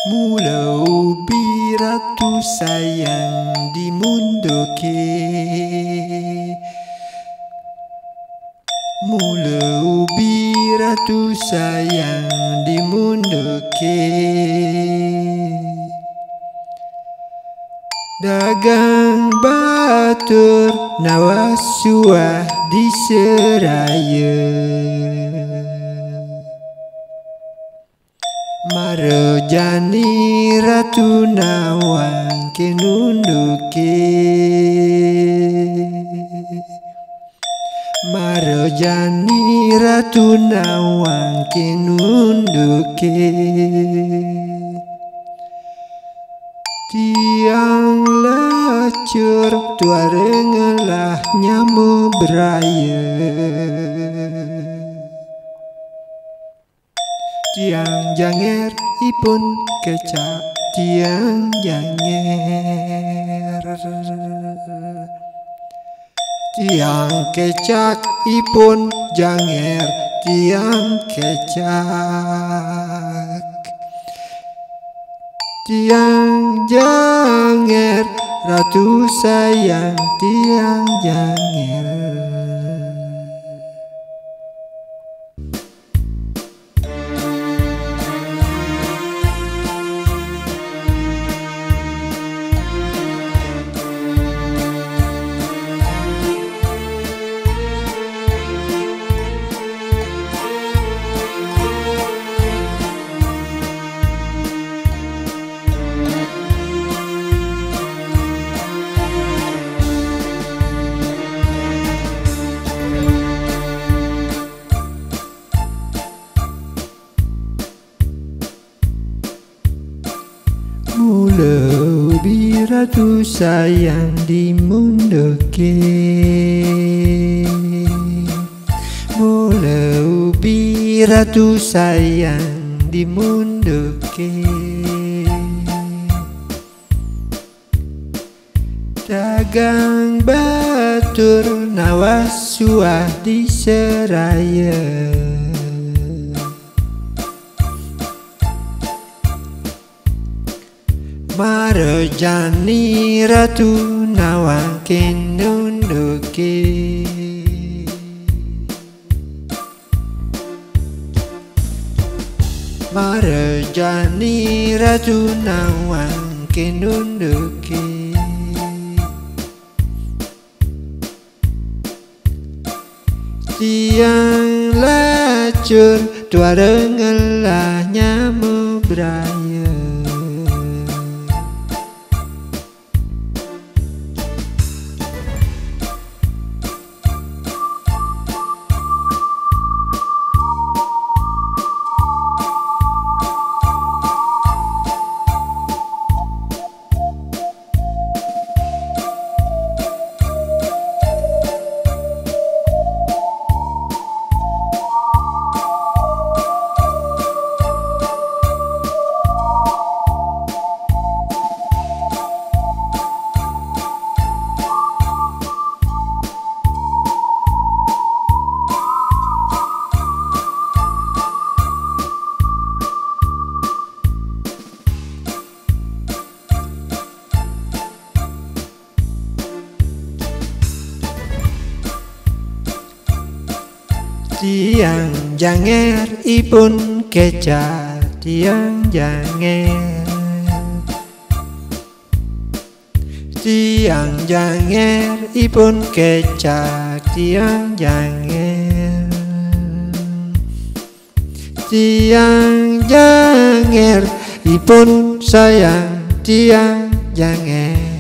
Mula ubi ratu sayang di mundoke. Mula ubi ratu sayang di mundoke. Dagang batur nawasuah di seraya. Marojani ratu nawang kenunduke. Marojani ratu nawang kenunduke. Tiang lacur tuarengelah nyamu beraya. Tiang janger ipun kecak tiang janger. Tiang kecak ipun janger tiang kecak. Tiang janger ratu sayang tiang janger. Mula ubi ratu sayang di mundoke. Mula ubi ratu sayang di mundoke. Dagang batur nawasuah di seraya. Marojani ratu nawang kenunduke. Marojani ratu nawang kenunduke. Tiang lacur tuarengelah nyamu beraya. Tiang janger ipun kecak tiang janger. Tiang janger ipun kecak tiang janger. Tiang janger ipun sayang tiang janger.